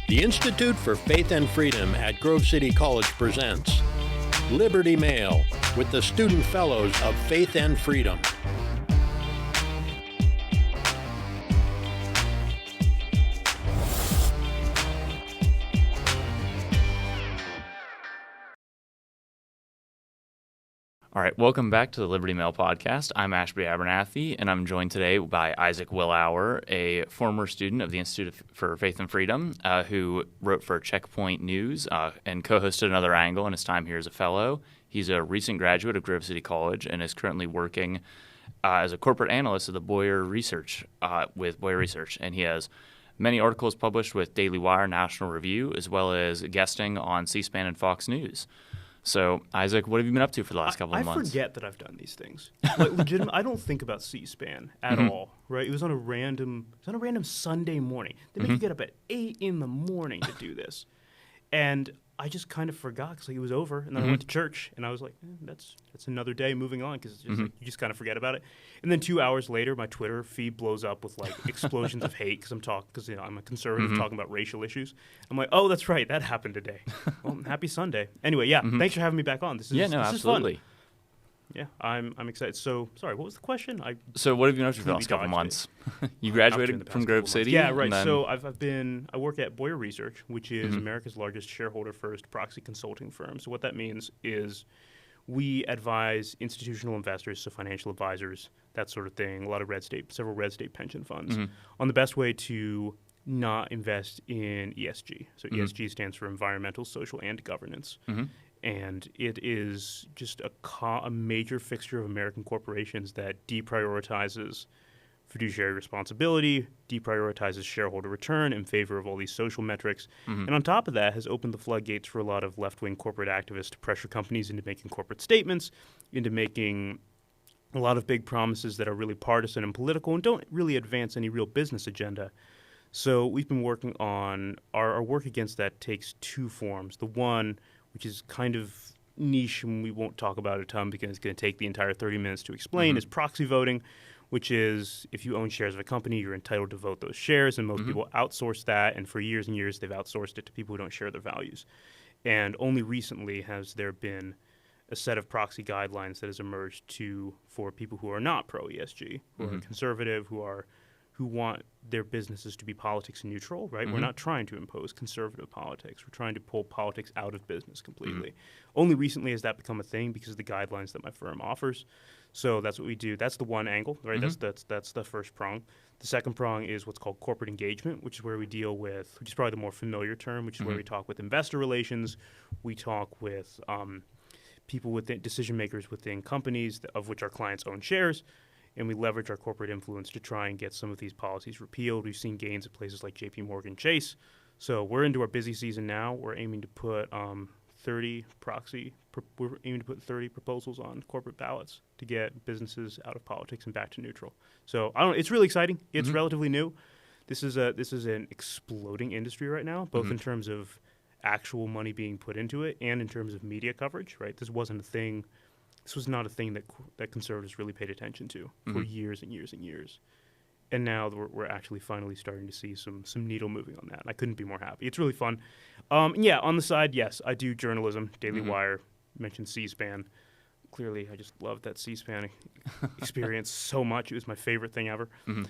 The Institute for Faith and Freedom at Grove City College presents Liberty Mail with the Student Fellows of Faith and Freedom. All right, welcome back to the Liberty Mail podcast. I'm Ashby Abernathy, and I'm joined today by Isaac Willauer, a former student of the Institute for Faith and Freedom, who wrote for Checkpoint News and co-hosted Another Angle in his time here as a fellow. He's a recent graduate of Grove City College and is currently working as a corporate analyst at the Boyer Research with Boyer Research, and he has many articles published with Daily Wire, National Review, as well as guesting on C-SPAN and Fox News. So, Isaac, what have you been up to for the last couple of months? I forget that I've done these things. Like, legitimately, I don't think about C-SPAN at all, right? It was on a random Sunday morning. They make you get up at 8 in the morning to do this. And I just kind of forgot because it was over, and then I went to church, and I was like, that's another day moving on, because you just kind of forget about it. And then 2 hours later, my Twitter feed blows up with like explosions of hate because I'm a conservative talking about racial issues. I'm like, oh, that's right, that happened today. Well, happy Sunday. Anyway, thanks for having me back on. This is absolutely. Is fun. Yeah, I'm excited. So, sorry, what was the question? So what have you been up to for the last couple of months? You graduated from Grove City? Yeah, right. So I work at Boyer Research, which is America's largest shareholder-first proxy consulting firm. So what that means is we advise institutional investors, so financial advisors, that sort of thing, several red state pension funds, on the best way to not invest in ESG. So ESG stands for environmental, social, and governance. And it is just a major fixture of American corporations that deprioritizes fiduciary responsibility, deprioritizes shareholder return in favor of all these social metrics, and on top of that has opened the floodgates for a lot of left-wing corporate activists to pressure companies into making corporate statements, into making a lot of big promises that are really partisan and political and don't really advance any real business agenda. So we've been working on our work against that takes two forms. The one, which is kind of niche and we won't talk about it a ton because it's going to take the entire 30 minutes to explain, is proxy voting, which is if you own shares of a company, you're entitled to vote those shares, and most people outsource that, and for years and years they've outsourced it to people who don't share their values. And only recently has there been a set of proxy guidelines that has emerged for people who are not pro-ESG, who are conservative, who want their businesses to be politics neutral, right? We're not trying to impose conservative politics. We're trying to pull politics out of business completely. Only recently has that become a thing because of the guidelines that my firm offers. So that's what we do. That's the one angle, right? That's the first prong. The second prong is what's called corporate engagement, which is where we deal with, which is probably the more familiar term, which is where we talk with investor relations. We talk with people within decision makers within companies of which our clients own shares. And we leverage our corporate influence to try and get some of these policies repealed. We've seen gains at places like J.P. Morgan Chase. So we're into our busy season now. We're aiming to put 30 proposals on corporate ballots to get businesses out of politics and back to neutral. So it's really exciting. It's relatively new. This is an exploding industry right now, both in terms of actual money being put into it and in terms of media coverage. Right, this wasn't a thing. This was not a thing that conservatives really paid attention to for years and years and years. And now we're actually finally starting to see some needle moving on that. And I couldn't be more happy. It's really fun. On the side, yes, I do journalism, Daily Wire, mentioned C-SPAN. Clearly, I just loved that C-SPAN experience so much. It was my favorite thing ever.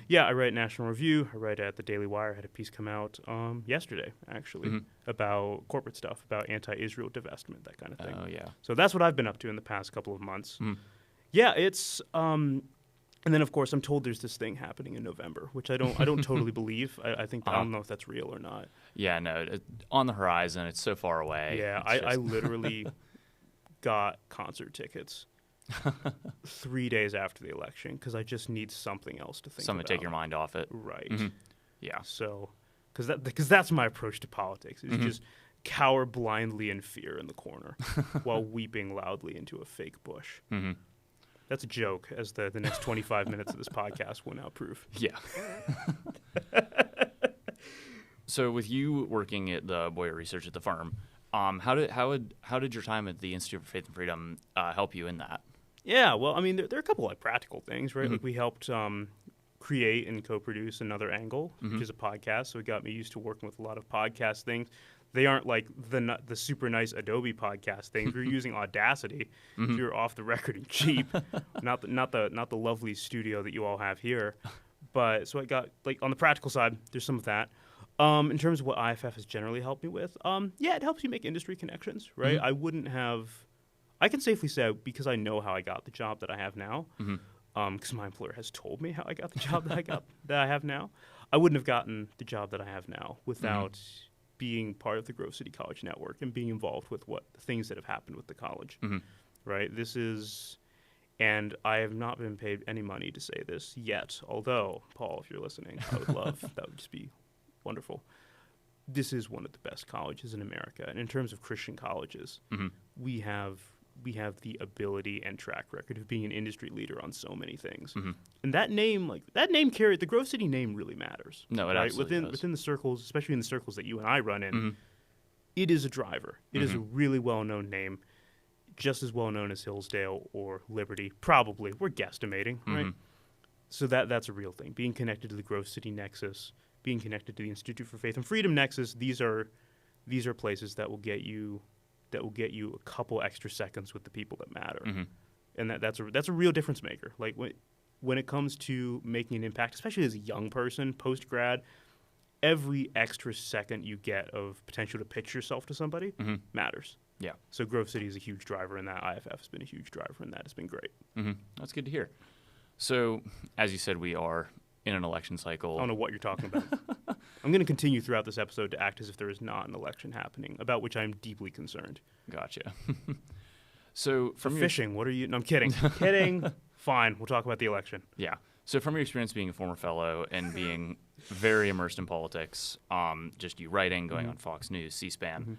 Yeah, I write National Review. I write at the Daily Wire. I had a piece come out yesterday, actually, about corporate stuff, about anti-Israel divestment, that kind of thing. Oh, yeah. So that's what I've been up to in the past couple of months. Yeah, it's and then of course I'm told there's this thing happening in November, which I don't totally believe. I think I don't know if that's real or not. Yeah, no, on the horizon. It's so far away. Yeah, I literally got concert tickets 3 days after the election because I just need something else to think about. Something to take your mind off it. Right. Yeah. So, because that's my approach to politics is just cower blindly in fear in the corner while weeping loudly into a fake bush. That's a joke, as the next 25 minutes of this podcast will now prove. Yeah. So with you working at the Boyer Research at the firm, how did your time at the Institute for Faith and Freedom help you in that? Yeah, well, I mean, there are a couple of practical things, right? Like we helped create and co-produce Another Angle, which is a podcast. So it got me used to working with a lot of podcast things. They aren't like the super nice Adobe podcast things. We're using Audacity. So you're off the record and cheap, not the lovely studio that you all have here. But so I got like on the practical side, there's some of that. In terms of what IFF has generally helped me with, it helps you make industry connections, right? I can safely say, because I know how I got the job that I have now, because my employer has told me how I got the job that I have now, I wouldn't have gotten the job that I have now without being part of the Grove City College network and being involved with the things that have happened with the college, right? And I have not been paid any money to say this yet, although, Paul, if you're listening, I would love, that would just be wonderful. This is one of the best colleges in America. And in terms of Christian colleges, we have the ability and track record of being an industry leader on so many things. And that name the Grove City name really matters. No, it right? absolutely does. Within the circles, especially in the circles that you and I run in, it is a driver. It is a really well-known name, just as well-known as Hillsdale or Liberty. Probably. We're guesstimating, right? So that's a real thing. Being connected to the Grove City Nexus, being connected to the Institute for Faith and Freedom Nexus, these are places that will get you a couple extra seconds with the people that matter. And that's a real difference maker. Like when it comes to making an impact, especially as a young person, post-grad, every extra second you get of potential to pitch yourself to somebody matters. Yeah. So Grove City is a huge driver in that. IFF has been a huge driver in that. It's been great. That's good to hear. So, as you said, we are in an election cycle. I don't know what you're talking about. I'm going to continue throughout this episode to act as if there is not an election happening, about which I am deeply concerned. Gotcha. So from fishing, what are you? No, I'm kidding. Kidding. Fine. We'll talk about the election. Yeah. So from your experience being a former fellow and being very immersed in politics, just you writing, going on Fox News, C-SPAN,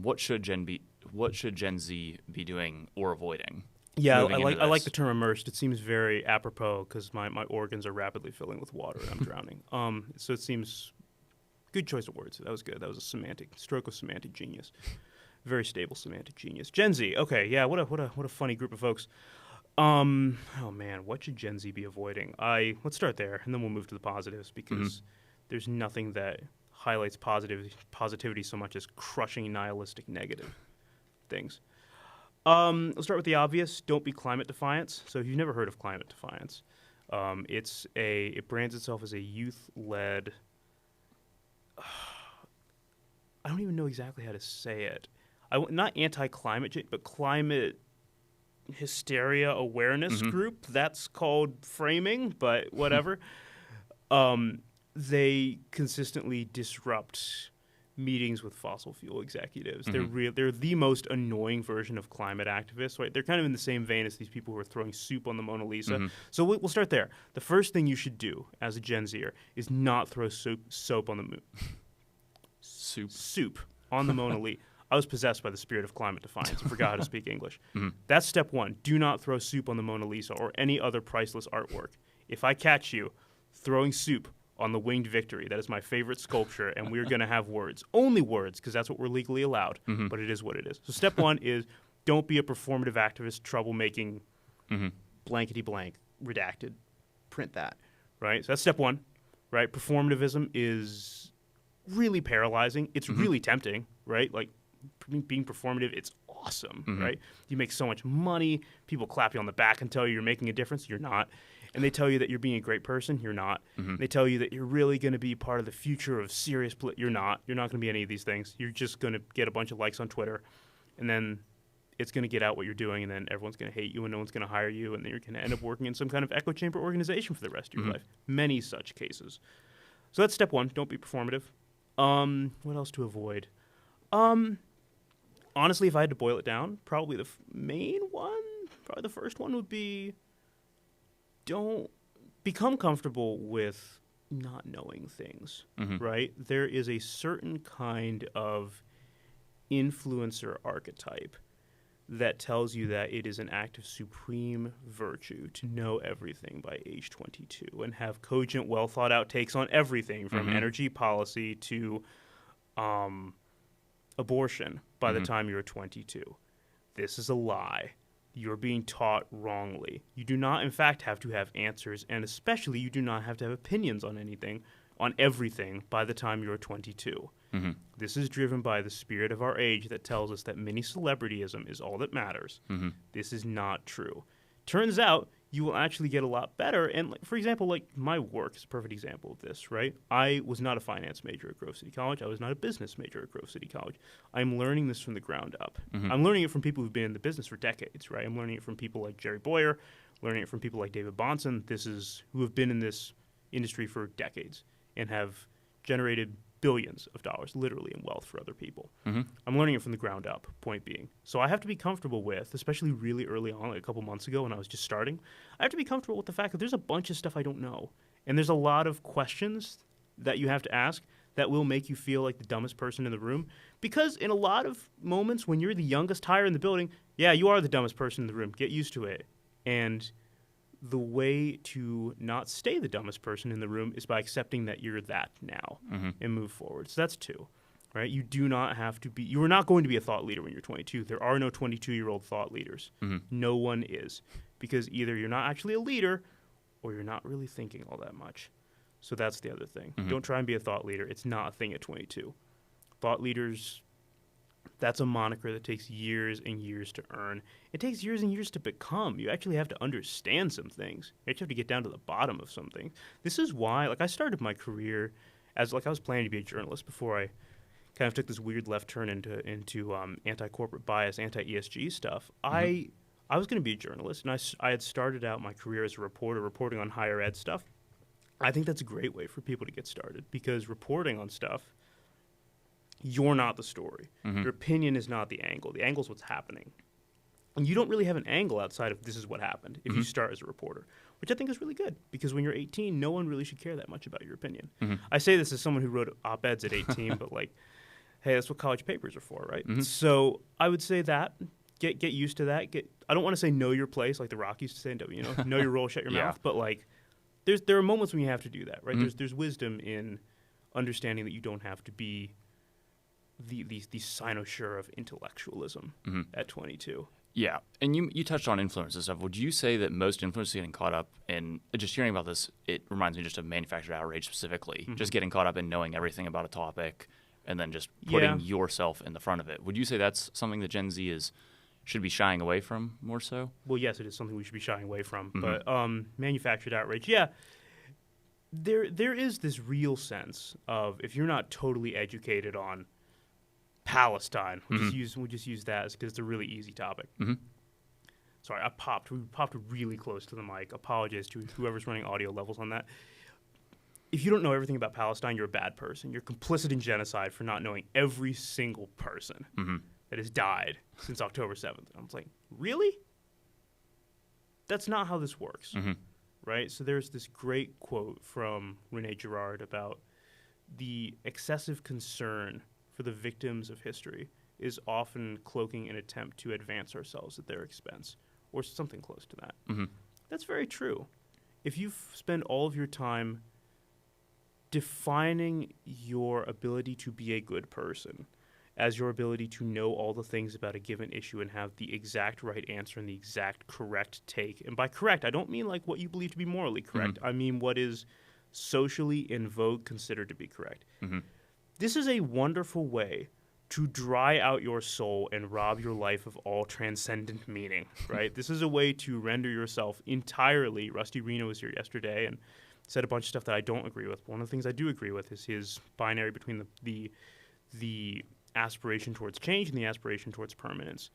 what should Gen Z be doing or avoiding? Yeah, I like the term immersed. It seems very apropos because my organs are rapidly filling with water and I'm drowning. So it seems good choice of words. That was good. That was a stroke of semantic genius. Very stable semantic genius. Gen Z. Okay, yeah. What a funny group of folks. Oh man, what should Gen Z be avoiding? Let's start there and then we'll move to the positives because there's nothing that highlights positivity so much as crushing nihilistic negative things. Let's start with the obvious. Don't be climate defiance. So if you've never heard of climate defiance, it brands itself as a youth-led. I don't even know exactly how to say it. Not anti-climate change, but climate hysteria awareness group. That's called framing, but whatever. They consistently disrupt meetings with fossil fuel executives. They're the most annoying version of climate activists, right? They're kind of in the same vein as these people who are throwing soup on the Mona Lisa. So we'll start there. The first thing you should do as a Gen Zer is not throw soap on the moon. Soup on the Mona Lisa. I was possessed by the spirit of climate defiance and forgot how to speak English. That's step one. Do not throw soup on the Mona Lisa or any other priceless artwork. If I catch you throwing soup on the Winged Victory, that is my favorite sculpture, and we're going to have words. Only words, because that's what we're legally allowed, but it is what it is. So step one is don't be a performative activist, troublemaking, blankety blank, redacted. Print that, right? So that's step one, right? Performativism is really paralyzing. It's really tempting, right? Like, being performative, it's awesome, right? You make so much money. People clap you on the back and tell you you're making a difference. You're not. And they tell you that you're being a great person. You're not. They tell you that you're really going to be part of the future of serious You're not. You're not going to be any of these things. You're just going to get a bunch of likes on Twitter, and then it's going to get out what you're doing, and then everyone's going to hate you, and no one's going to hire you, and then you're going to end up working in some kind of echo chamber organization for the rest of your life. Many such cases. So that's step one. Don't be performative. What else to avoid? Honestly, if I had to boil it down, probably the main one, probably the first one would be don't become comfortable with not knowing things, right? There is a certain kind of influencer archetype that tells you that it is an act of supreme virtue to know everything by age 22 and have cogent, well-thought-out takes on everything from energy policy to abortion by the time you're 22. This is a lie. you're being taught wrongly. You do not, in fact, have to have answers, and especially you do not have to have opinions on anything, on everything, by the time you're 22. Mm-hmm. This is driven by the spirit of our age that tells us that mini celebrityism is all that matters. Mm-hmm. This is not true. Turns out you will actually get a lot better. And for example, like my work is a perfect example of this, right? I was not a finance major at Grove City College. I was not a business major at Grove City College. I'm learning this from the ground up. Mm-hmm. I'm learning it from people who've been in the business for decades, right? I'm learning it from people like Jerry Boyer, learning it from people like David Bahnsen. Who have been in this industry for decades and have generated billions of dollars, literally, in wealth for other people. Mm-hmm. I'm learning it from the ground up, point being. So I have to be comfortable with, especially really early on, like a couple months ago when I was just starting, I have to be comfortable with the fact that there's a bunch of stuff I don't know. And there's a lot of questions that you have to ask that will make you feel like the dumbest person in the room. Because in a lot of moments when you're the youngest hire in the building, yeah, you are the dumbest person in the room. Get used to it. And the way to not stay the dumbest person in the room is by accepting that you're that now and move forward. So that's two, right? You do not have to be, you are not going to be a thought leader when you're 22. There are no 22-year-old thought leaders. Mm-hmm. No one is. Because either you're not actually a leader or you're not really thinking all that much. So that's the other thing. Mm-hmm. Don't try and be a thought leader. It's not a thing at 22. Thought leaders, that's a moniker that takes years and years to earn. It takes years and years to become. You actually have to understand some things. You actually have to get down to the bottom of something. This is why, I started my career as, I was planning to be a journalist before I kind of took this weird left turn into anti-corporate bias, anti-ESG stuff. Mm-hmm. I was going to be a journalist, and I had started out my career as a reporter, reporting on higher ed stuff. I think that's a great way for people to get started, because reporting on stuff, you're not the story. Mm-hmm. Your opinion is not the angle. The angle is what's happening. And you don't really have an angle outside of this is what happened if you start as a reporter, which I think is really good, because when you're 18, no one really should care that much about your opinion. Mm-hmm. I say this as someone who wrote op-eds at 18, but hey, that's what college papers are for, right? Mm-hmm. So I would say that. Get used to that. I don't want to say know your place like the Rock used to say, know your role, shut your mouth. But there are moments when you have to do that, right? Mm-hmm. There's wisdom in understanding that you don't have to be the cynosure of intellectualism at 22. Yeah, and you touched on influence and stuff. Would you say that most influencers getting caught up in, just hearing about this, it reminds me just of manufactured outrage specifically, just getting caught up in knowing everything about a topic and then just putting yourself in the front of it. Would you say that's something that Gen Z should be shying away from more so? Well, yes, it is something we should be shying away from. But manufactured outrage, there is this real sense of, if you're not totally educated on Palestine, we'll just use that because it's a really easy topic. Mm-hmm. Sorry, we popped really close to the mic. Apologize to whoever's running audio levels on that. If you don't know everything about Palestine, you're a bad person. You're complicit in genocide for not knowing every single person that has died since October 7th. And I'm like, really? That's not how this works, right? So there's this great quote from René Girard about the excessive concern for the victims of history is often cloaking an attempt to advance ourselves at their expense, or something close to that. Mm-hmm. That's very true. If you spend all of your time defining your ability to be a good person as your ability to know all the things about a given issue and have the exact right answer and the exact correct take, and by correct, I don't mean what you believe to be morally correct. I mean what is socially in vogue considered to be correct. This is a wonderful way to dry out your soul and rob your life of all transcendent meaning, right? This is a way to render yourself entirely. Rusty Reno was here yesterday and said a bunch of stuff that I don't agree with. One of the things I do agree with is his binary between the aspiration towards change and the aspiration towards permanence.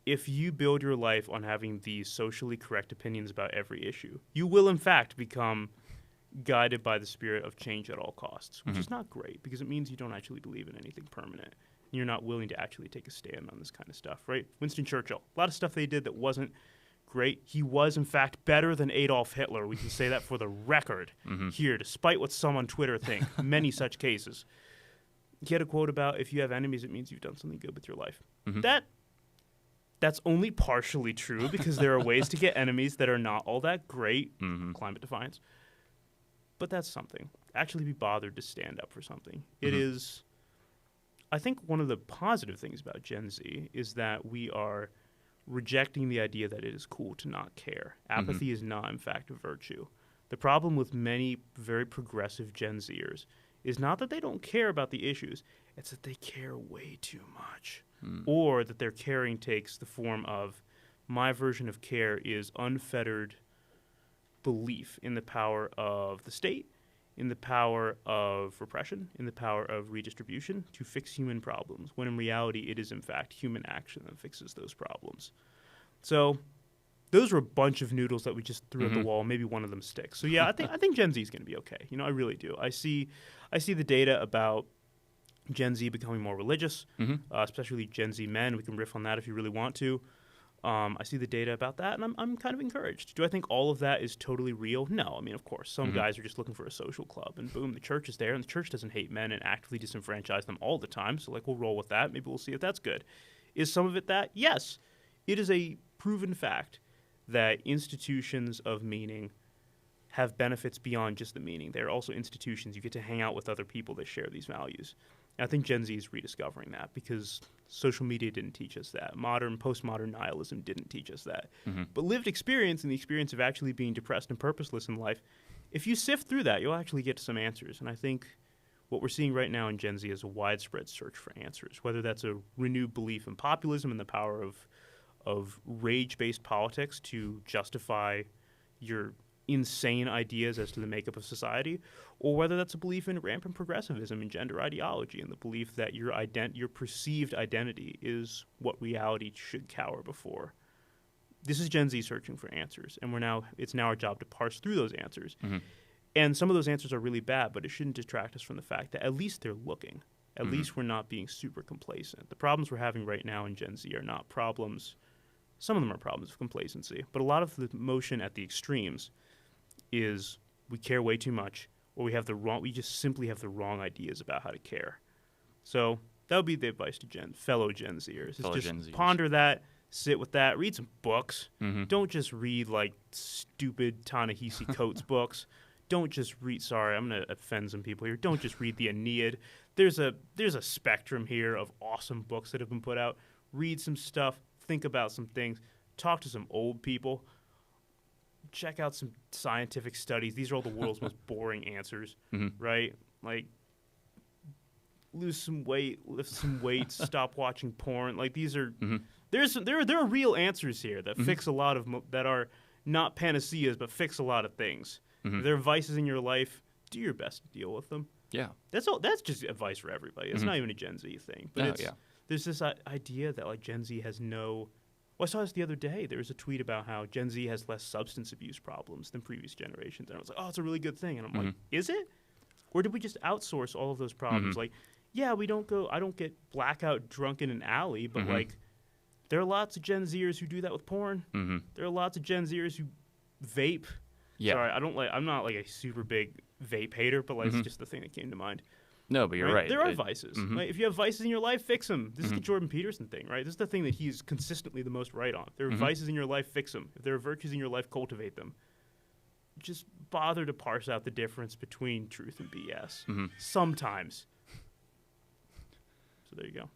If you build your life on having the socially correct opinions about every issue, you will in fact become guided by the spirit of change at all costs, which is not great, because it means you don't actually believe in anything permanent. You're not willing to actually take a stand on this kind of stuff, right? Winston Churchill, a lot of stuff they did that wasn't great. He was, in fact, better than Adolf Hitler. We can say that for the record here, despite what some on Twitter think. Many such cases. He had a quote about, if you have enemies, it means you've done something good with your life. That's only partially true, because there are ways to get enemies that are not all that great. Climate defiance. But that's something. Actually be bothered to stand up for something. It is, I think one of the positive things about Gen Z is that we are rejecting the idea that it is cool to not care. Apathy is not, in fact, a virtue. The problem with many very progressive Gen Zers is not that they don't care about the issues, it's that they care way too much. Or that their caring takes the form of, my version of care is unfettered belief in the power of the state, in the power of repression, in the power of redistribution to fix human problems, when in reality it is in fact human action that fixes those problems. So those were a bunch of noodles that we just threw at the wall. Maybe one of them sticks. So yeah, I think Gen Z is going to be okay. You know, I really do. I see the data about Gen Z becoming more religious, especially Gen Z men. We can riff on that if you really want to. I see the data about that, and I'm kind of encouraged. Do I think all of that is totally real? No. I mean, of course, some guys are just looking for a social club, and boom, the church is there, and the church doesn't hate men and actively disenfranchise them all the time. So, like, we'll roll with that. Maybe we'll see if that's good. Is some of it that? Yes. It is a proven fact that institutions of meaning have benefits beyond just the meaning. They're also institutions. You get to hang out with other people that share these values. And I think Gen Z is rediscovering that because social media didn't teach us that. Postmodern nihilism didn't teach us that. But lived experience and the experience of actually being depressed and purposeless in life, if you sift through that, you'll actually get to some answers. And I think what we're seeing right now in Gen Z is a widespread search for answers, whether that's a renewed belief in populism and the power of rage-based politics to justify your insane ideas as to the makeup of society, or whether that's a belief in rampant progressivism and gender ideology and the belief that your perceived identity is what reality should cower before. This is Gen Z searching for answers, and it's now our job to parse through those answers. And some of those answers are really bad, but it shouldn't detract us from the fact that at least they're looking. At least we're not being super complacent. The problems we're having right now in Gen Z are not problems. Some of them are problems of complacency, but a lot of the motion at the extremes is we care way too much, or we just simply have the wrong ideas about how to care. So that would be the advice to fellow Gen Zers. Ponder that, sit with that, read some books. Don't just read like stupid Ta-Nehisi Coates books. Don't just read. Sorry, I'm going to offend some people here. Don't just read the Aeneid. There's a spectrum here of awesome books that have been put out. Read some stuff. Think about some things. Talk to some old people. Check out some scientific studies. These are all the world's most boring answers, right? Like, lose some weight, lift some weights, stop watching porn. Like, these are there are real answers here that fix a lot of that are not panaceas, but fix a lot of things. If there are vices in your life, do your best to deal with them. Yeah, that's all. That's just advice for everybody. It's not even a Gen Z thing, but there's this idea that like Gen Z has no. Well, I saw this the other day. There was a tweet about how Gen Z has less substance abuse problems than previous generations. And I was like, oh, it's a really good thing. And I'm like, is it? Or did we just outsource all of those problems? Like, yeah, I don't get blackout drunk in an alley, but like, there are lots of Gen Zers who do that with porn. There are lots of Gen Zers who vape. Yeah. Sorry, I'm not like a super big vape hater, but like, it's just the thing that came to mind. No, but you're right. There are vices. Right? If you have vices in your life, fix them. This is the Jordan Peterson thing, right? This is the thing that he's consistently the most right on. If there are vices in your life, fix them. If there are virtues in your life, cultivate them. Just bother to parse out the difference between truth and BS. Sometimes. So there you go.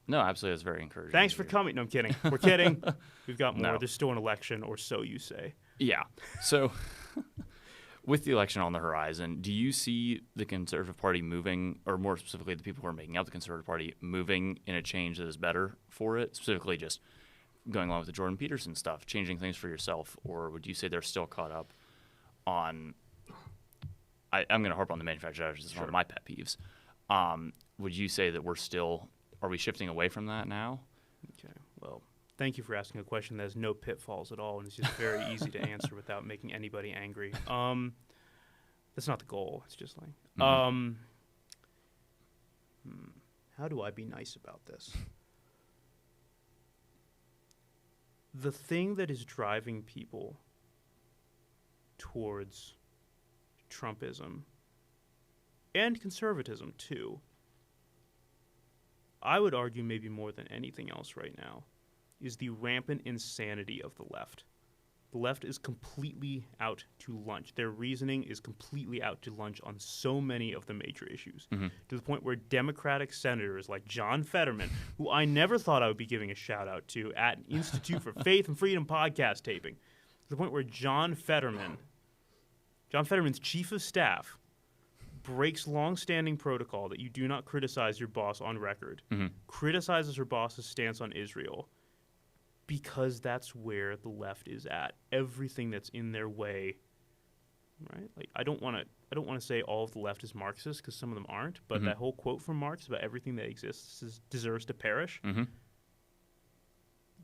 No, absolutely. That's very encouraging. Thanks for coming. No, I'm kidding. We're kidding. We've got more. No. There's still an election, or so you say. Yeah. So... With the election on the horizon, do you see the Conservative Party moving, or more specifically the people who are making up the Conservative Party, moving in a change that is better for it, specifically just going along with the Jordan Peterson stuff, changing things for yourself, or would you say they're still caught up on – I'm going to harp on the manufactured hours. This is one of my pet peeves. Would you say that are we shifting away from that now? Okay, well – thank you for asking a question that has no pitfalls at all, and it's just very easy to answer without making anybody angry. That's not the goal. It's just like, how do I be nice about this? The thing that is driving people towards Trumpism and conservatism, too, I would argue maybe more than anything else right now, is the rampant insanity of the left. The left is completely out to lunch. Their reasoning is completely out to lunch on so many of the major issues, to the point where Democratic senators like John Fetterman, who I never thought I would be giving a shout out to at an Institute for Faith and Freedom podcast taping, to the point where John Fetterman's chief of staff, breaks long-standing protocol that you do not criticize your boss on record, criticizes her boss's stance on Israel, because that's where the left is at. Everything that's in their way, right? Like I don't want to say all of the left is Marxist, because some of them aren't. But that whole quote from Marx about everything that exists deserves to perish.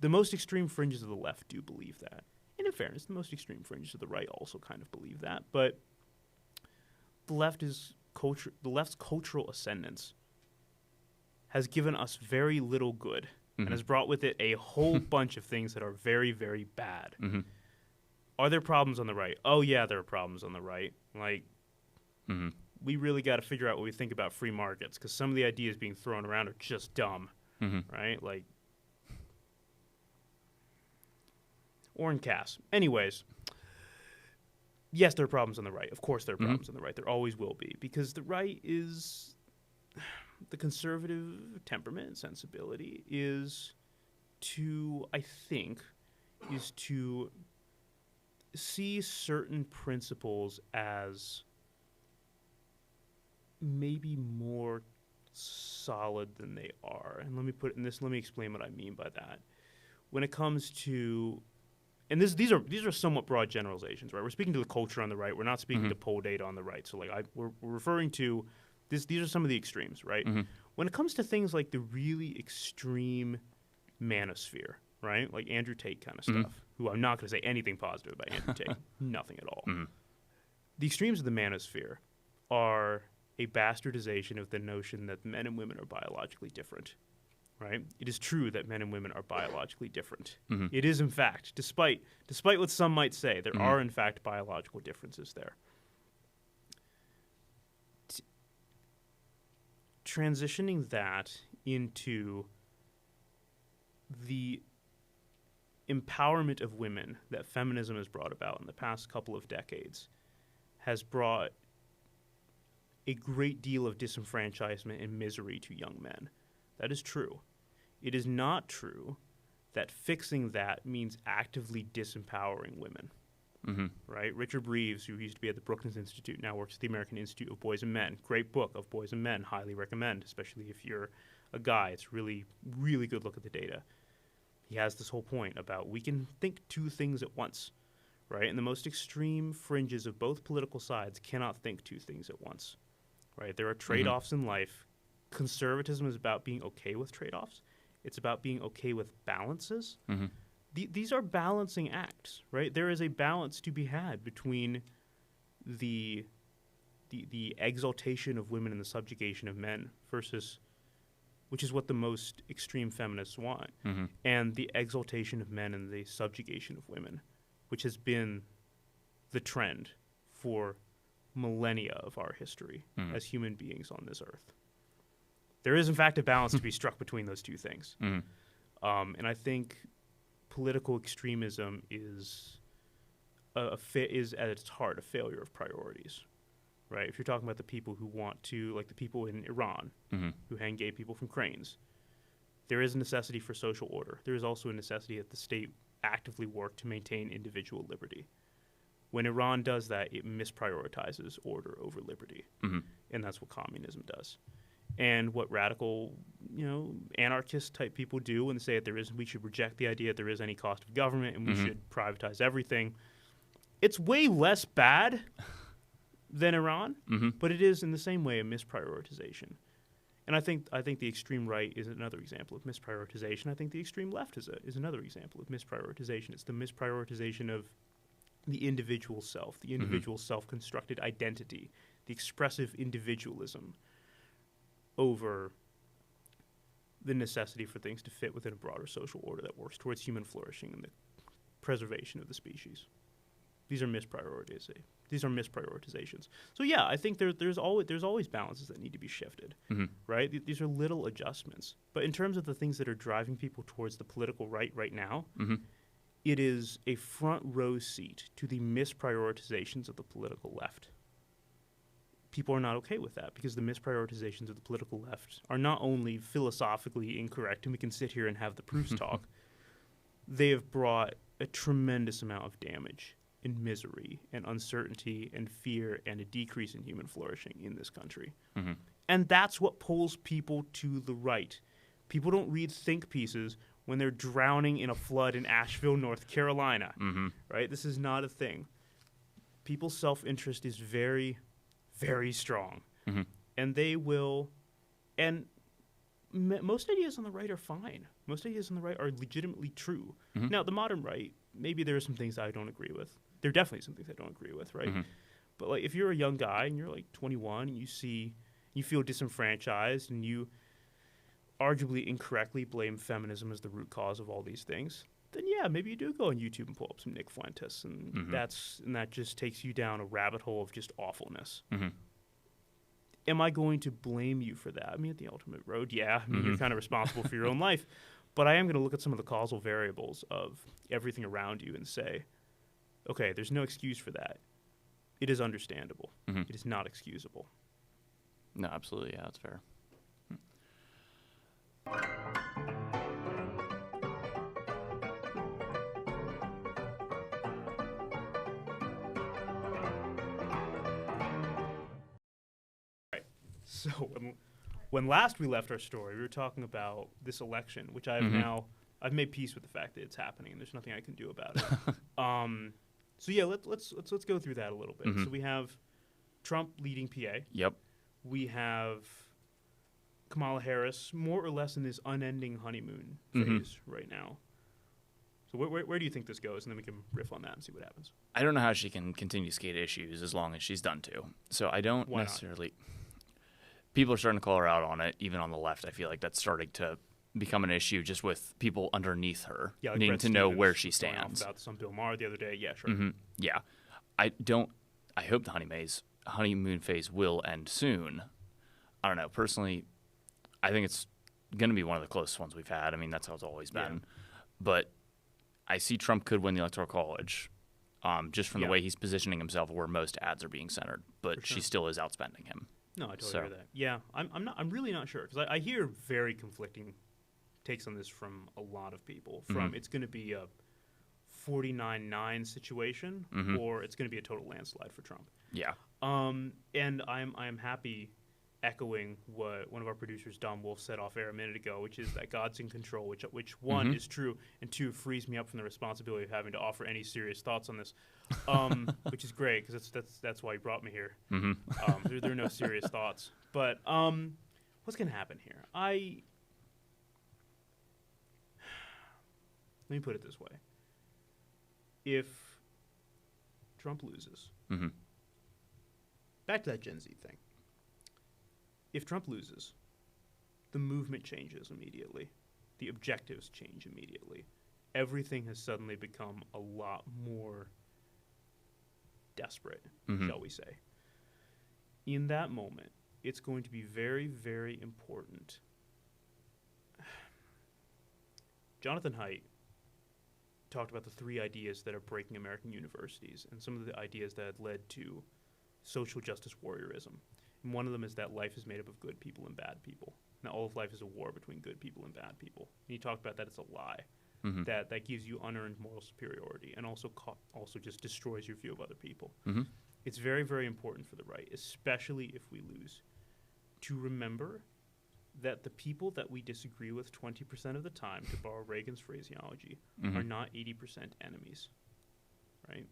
The most extreme fringes of the left do believe that, and in fairness, the most extreme fringes of the right also kind of believe that. But the left's cultural ascendance has given us very little good. And has brought with it a whole bunch of things that are very, very bad. Are there problems on the right? Oh, yeah, there are problems on the right. Like, we really got to figure out what we think about free markets, because some of the ideas being thrown around are just dumb, right? Like, Orrin Cass. Anyways, yes, there are problems on the right. Of course there are problems on the right. There always will be, because the right is... The conservative temperament and sensibility is to see certain principles as maybe more solid than they are. And let me explain what I mean by that. When it comes to, and these are somewhat broad generalizations, right? We're speaking to the culture on the right. We're not speaking to poll data on the right. So we're referring to these are some of the extremes, right? When it comes to things like the really extreme manosphere, right? Like Andrew Tate kind of stuff, who I'm not going to say anything positive about Andrew Tate. Nothing at all. The extremes of the manosphere are a bastardization of the notion that men and women are biologically different, right? It is true that men and women are biologically different. It is, in fact, despite what some might say, there are, in fact, biological differences there. Transitioning that into the empowerment of women that feminism has brought about in the past couple of decades has brought a great deal of disenfranchisement and misery to young men. That is true. It is not true that fixing that means actively disempowering women. Right? Richard Reeves, who used to be at the Brookings Institute, now works at the American Institute of Boys and Men. Great book of Boys and Men. Highly recommend, especially if you're a guy. It's really, really good look at the data. He has this whole point about we can think two things at once, right? And the most extreme fringes of both political sides cannot think two things at once, right? There are trade-offs in life. Conservatism is about being okay with trade-offs. It's about being okay with balances. These are balancing acts, right? There is a balance to be had between the exaltation of women and the subjugation of men versus, which is what the most extreme feminists want, and the exaltation of men and the subjugation of women, which has been the trend for millennia of our history as human beings on this earth. There is, in fact, a balance to be struck between those two things. And I think political extremism is at its heart a failure of priorities, right? If you're talking about the people who want to, like the people in Iran who hang gay people from cranes, there is a necessity for social order. There is also a necessity that the state actively work to maintain individual liberty. When Iran does that, it misprioritizes order over liberty, and that's what communism does. And what radical, anarchist type people do when they say that we should reject the idea that there is any cost of government and we should privatize everything. It's way less bad than Iran, but it is in the same way a misprioritization. And I think the extreme right is another example of misprioritization. I think the extreme left is another example of misprioritization. It's the misprioritization of the individual self, the individual self-constructed identity, the expressive individualism over the necessity for things to fit within a broader social order that works towards human flourishing and the preservation of the species. These are misprioritizations. So yeah, I think there's always balances that need to be shifted, right? These are little adjustments. But in terms of the things that are driving people towards the political right now, it is a front row seat to the misprioritizations of the political left. People are not okay with that because the misprioritizations of the political left are not only philosophically incorrect, and we can sit here and have the proofs talk, they have brought a tremendous amount of damage and misery and uncertainty and fear and a decrease in human flourishing in this country. Mm-hmm. And that's what pulls people to the right. People don't read think pieces when they're drowning in a flood in Asheville, North Carolina, right? This is not a thing. People's self-interest is very, very strong. And they will, and most ideas on the right are fine. Most ideas on the right are legitimately true. Now, the modern right, maybe there are some things I don't agree with. There are definitely some things I don't agree with, right? But like, if you're a young guy and you're like 21 and you feel disenfranchised and you arguably incorrectly blame feminism as the root cause of all these things, then yeah, maybe you do go on YouTube and pull up some Nick Fuentes, and that just takes you down a rabbit hole of just awfulness. Am I going to blame you for that? I mean, at the ultimate road, yeah. I mean, you're kind of responsible for your own life. But I am going to look at some of the causal variables of everything around you and say, okay, there's no excuse for that. It is understandable. It is not excusable. No, absolutely. Yeah, that's fair. So when last we left our story, we were talking about this election, which I've made peace with the fact that it's happening and there's nothing I can do about it. So yeah, let's go through that a little bit. So we have Trump leading PA. Yep. We have Kamala Harris more or less in this unending honeymoon phase right now. So where do you think this goes? And then we can riff on that and see what happens. I don't know how she can continue to skate issues as long as she's done to. So I don't necessarily. People are starting to call her out on it, even on the left. I feel like that's starting to become an issue just with people underneath her like needing Brett to know Stevens where she was going off stands. about some Bill Maher the other day. Yeah, sure. Yeah. I hope the honeymoon phase will end soon. I don't know. Personally, I think it's going to be one of the closest ones we've had. I mean, that's how it's always been. Yeah. But I see Trump could win the Electoral College just from the way he's positioning himself where most ads are being centered. But she still is outspending him. No, I totally hear that. Yeah, I'm really not sure because I hear very conflicting takes on this from a lot of people. From it's going to be a 49-9 situation, or it's going to be a total landslide for Trump. Yeah. And I'm happy echoing what one of our producers, Don Wolf, said off air a minute ago, which is that God's in control, which one is true, and two frees me up from the responsibility of having to offer any serious thoughts on this, which is great because that's why he brought me here. There are no serious thoughts, but what's going to happen here? Let me put it this way: if Trump loses, back to that Gen Z thing. If Trump loses, the movement changes immediately. The objectives change immediately. Everything has suddenly become a lot more desperate, shall we say. In that moment, it's going to be very, very important. Jonathan Haidt talked about the 3 ideas that are breaking American universities and some of the ideas that led to social justice warriorism. And one of them is that life is made up of good people and bad people. Now, all of life is a war between good people and bad people. And he talked about that it's a lie, that gives you unearned moral superiority and also just destroys your view of other people. It's very, very important for the right, especially if we lose, to remember that the people that we disagree with 20% of the time, to borrow Reagan's phraseology, are not 80% enemies, right?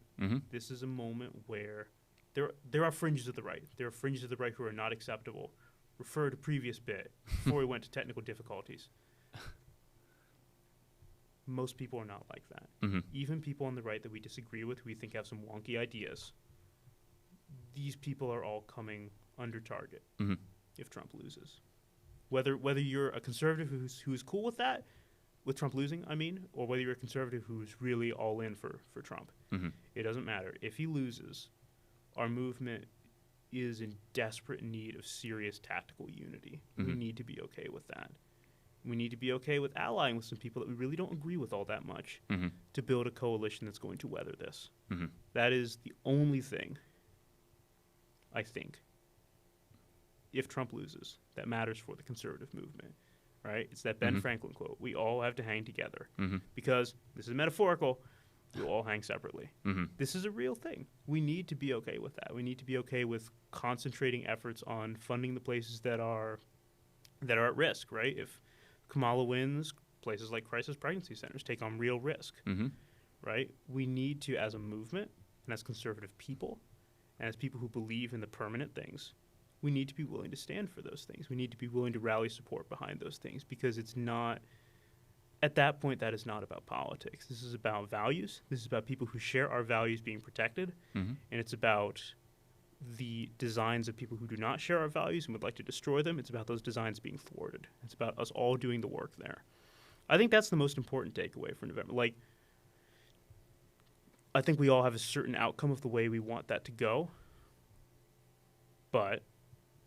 This is a moment where there are fringes of the right. There are fringes of the right who are not acceptable. Refer to previous bit before we went to technical difficulties. Most people are not like that. Even people on the right that we disagree with, who we think have some wonky ideas, these people are all coming under target if Trump loses. Whether you're a conservative who's cool with that, with Trump losing, I mean, or whether you're a conservative who's really all in for Trump, it doesn't matter. If he loses, our movement is in desperate need of serious tactical unity. We need to be okay with that. We need to be okay with allying with some people that we really don't agree with all that much to build a coalition that's going to weather this. That is the only thing, I think, if Trump loses, that matters for the conservative movement, right? It's that Ben Franklin quote. We all have to hang together because this is metaphorical. We all hang separately. This is a real thing. We need to be okay with that. We need to be okay with concentrating efforts on funding the places that are at risk, right? If Kamala wins, places like crisis pregnancy centers take on real risk, right? We need to, as a movement and as conservative people and as people who believe in the permanent things, we need to be willing to stand for those things. We need to be willing to rally support behind those things because it's not, at that point, that is not about politics. This is about values. This is about people who share our values being protected, and it's about the designs of people who do not share our values and would like to destroy them. It's about those designs being thwarted. It's about us all doing the work there. I think that's the most important takeaway for November. Like, I think we all have a certain outcome of the way we want that to go, but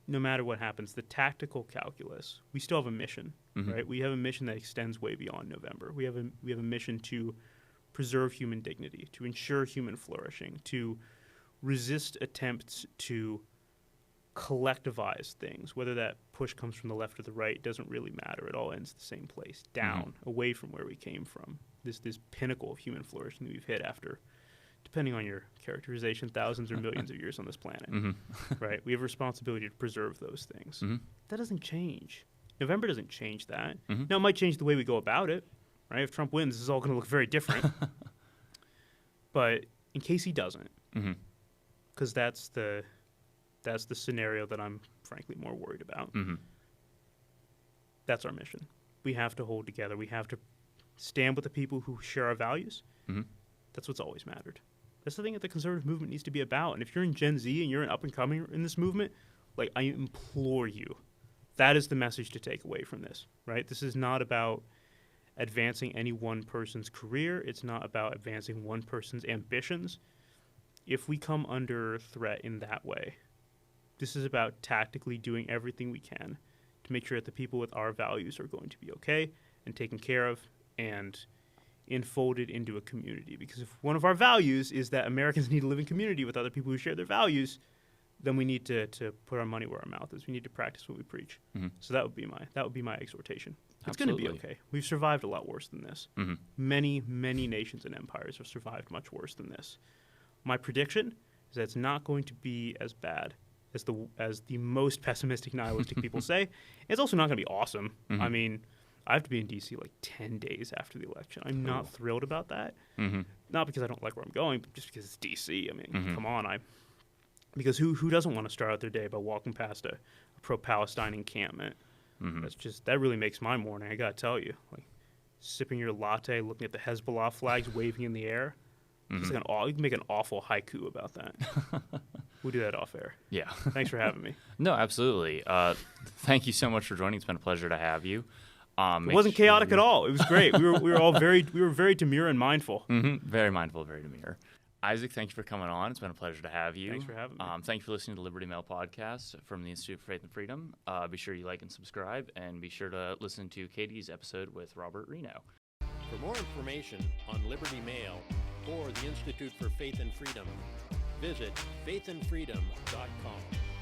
no matter what happens, the tactical calculus, we still have a mission, right? We have a mission that extends way beyond November. We have a mission to preserve human dignity, to ensure human flourishing, to resist attempts to collectivize things. Whether that push comes from the left or the right doesn't really matter. It all ends the same place, down, away from where we came from. This pinnacle of human flourishing that we've hit after, depending on your characterization, thousands or millions of years on this planet, right? We have a responsibility to preserve those things. That doesn't change. November doesn't change that. Now, it might change the way we go about it, right? If Trump wins, this is all going to look very different. But in case he doesn't, because that's the scenario that I'm frankly more worried about. That's our mission. We have to hold together. We have to stand with the people who share our values. That's what's always mattered. That's the thing that the conservative movement needs to be about. And if you're in Gen Z and you're an up-and-coming in this movement, like, I implore you, that is the message to take away from this, right? This is not about advancing any one person's career. It's not about advancing one person's ambitions. If we come under threat in that way, this is about tactically doing everything we can to make sure that the people with our values are going to be okay and taken care of and enfolded into a community. Because if one of our values is that Americans need to live in community with other people who share their values, then we need to put our money where our mouth is. We need to practice what we preach. So that would be my exhortation. It's going to be okay. We've survived a lot worse than this. Many, many nations and empires have survived much worse than this. My prediction is that it's not going to be as bad as the most pessimistic, nihilistic people say. It's also not going to be awesome. I mean, I have to be in D.C. like 10 days after the election. I'm not thrilled about that. Not because I don't like where I'm going, but just because it's D.C. I mean, come on. Because who doesn't want to start out their day by walking past a pro-Palestine encampment? That really makes my morning, I got to tell you. Like, sipping your latte, looking at the Hezbollah flags waving in the air. It's like you can make an awful haiku about that. We'll do that off air. Yeah. Thanks for having me. No, absolutely. Thank you so much for joining. It's been a pleasure to have you. It wasn't chaotic at all. It was great. We were all very demure and mindful. Very mindful, very demure. Isaac, thank you for coming on. It's been a pleasure to have you. Thanks for having me. Thank you for listening to Liberty Mail Podcast from the Institute for Faith and Freedom. Be sure you like and subscribe, and be sure to listen to Katie's episode with Robert Reno. For more information on Liberty Mail or the Institute for Faith and Freedom, visit faithandfreedom.com.